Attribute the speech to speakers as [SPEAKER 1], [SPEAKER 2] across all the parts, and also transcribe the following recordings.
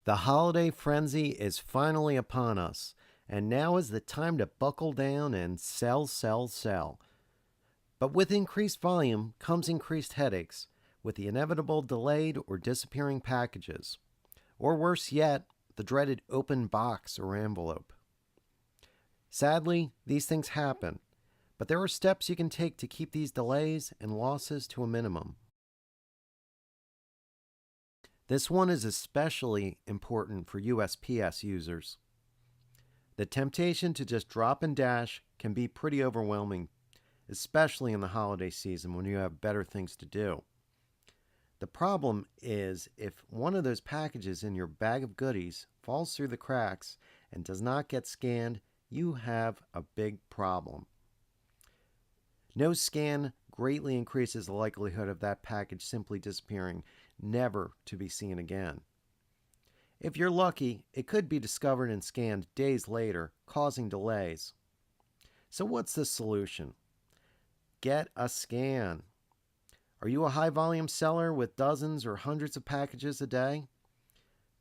[SPEAKER 1] The holiday frenzy is finally upon us, and now is the time to buckle down and sell, sell, sell. But with increased volume comes increased headaches, with the inevitable delayed or disappearing packages, or worse yet, the dreaded open box or envelope. Sadly, these things happen, but there are steps you can take to keep these delays and losses to a minimum. This one is especially important for USPS users. The temptation to just drop and dash can be pretty overwhelming, especially in the holiday season when you have better things to do. The problem is if one of those packages in your bag of goodies falls through the cracks and does not get scanned, you have a big problem. No scan greatly increases the likelihood of that package simply disappearing, never to be seen again. If you're lucky, it could be discovered and scanned days later, causing delays. So what's the solution? Get a scan. Are you a high-volume seller with dozens or hundreds of packages a day?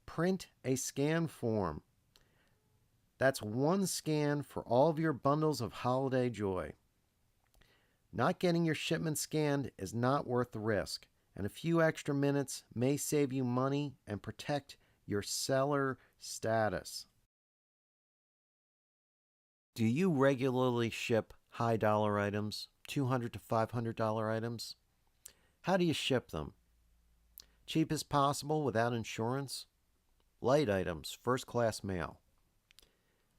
[SPEAKER 1] Print a scan form. That's one scan for all of your bundles of holiday joy. Not getting your shipment scanned is not worth the risk, and a few extra minutes may save you money and protect your seller status. Do you regularly ship high-dollar items, $200 to $500 items? How do you ship them? Cheap as possible without insurance? Light items, first-class mail.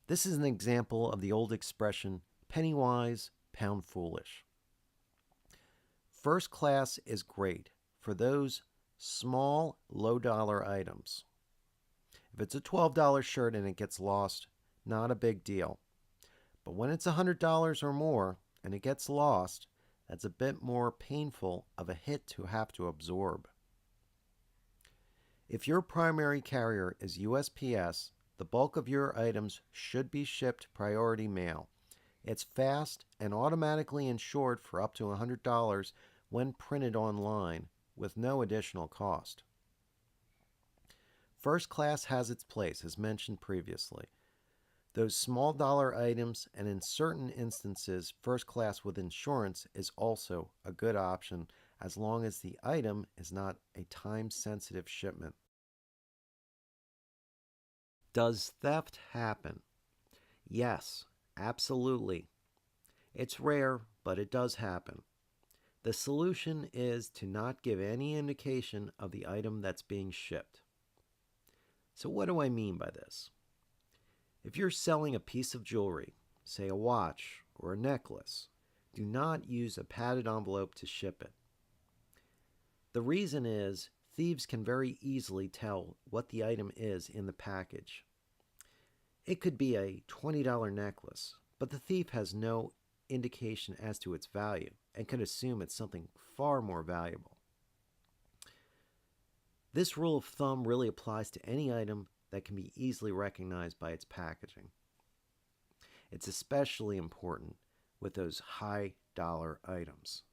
[SPEAKER 1] This is an example of the old expression, penny wise, pound foolish. First class is great for those small, low-dollar items. If it's a $12 shirt and it gets lost, not a big deal. But when it's $100 or more and it gets lost, that's a bit more painful of a hit to have to absorb. If your primary carrier is USPS, the bulk of your items should be shipped priority mail. It's fast and automatically insured for up to $100 when printed online with no additional cost. First class has its place, as mentioned previously. Those small dollar items, and in certain instances, first class with insurance is also a good option as long as the item is not a time-sensitive shipment. Does theft happen? Yes, absolutely. It's rare, but it does happen. The solution is to not give any indication of the item that's being shipped. So what do I mean by this? If you're selling a piece of jewelry, say a watch or a necklace, do not use a padded envelope to ship it. The reason is thieves can very easily tell what the item is in the package. It could be a $20 necklace, but the thief has no indication as to its value and could assume it's something far more valuable. This rule of thumb really applies to any item that can be easily recognized by its packaging. It's especially important with those high-dollar items.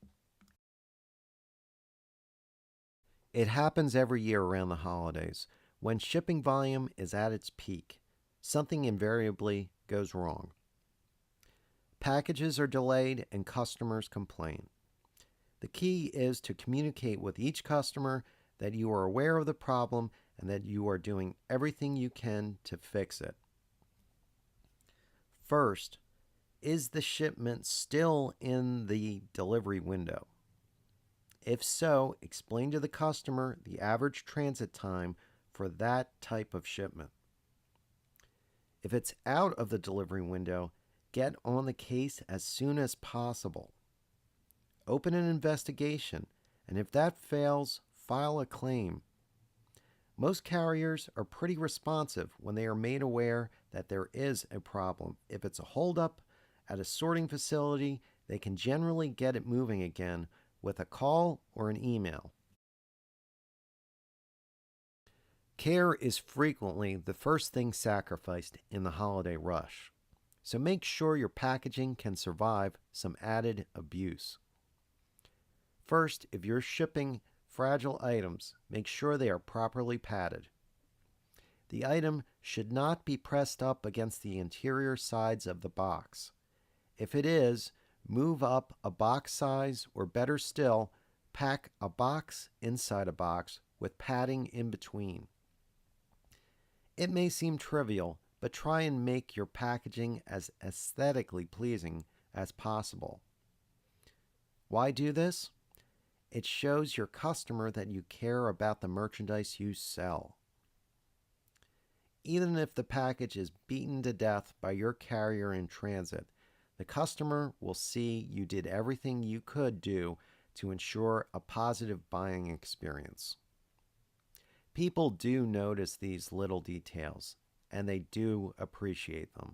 [SPEAKER 1] It happens every year around the holidays. When shipping volume is at its peak, something invariably goes wrong. Packages are delayed and customers complain. The key is to communicate with each customer that you are aware of the problem and that you are doing everything you can to fix it. First, is the shipment still in the delivery window? If so, explain to the customer the average transit time for that type of shipment. If it's out of the delivery window, get on the case as soon as possible. Open an investigation, and if that fails, file a claim. Most carriers are pretty responsive when they are made aware that there is a problem. If it's a holdup at a sorting facility, they can generally get it moving again with a call or an email. Care is frequently the first thing sacrificed in the holiday rush, so make sure your packaging can survive some added abuse. First, if you're shipping fragile items, make sure they are properly padded. The item should not be pressed up against the interior sides of the box. If it is, move up a box size, or better still, pack a box inside a box with padding in between. It may seem trivial, but try and make your packaging as aesthetically pleasing as possible. Why do this? It shows your customer that you care about the merchandise you sell. Even if the package is beaten to death by your carrier in transit, the customer will see you did everything you could do to ensure a positive buying experience. People do notice these little details, and they do appreciate them.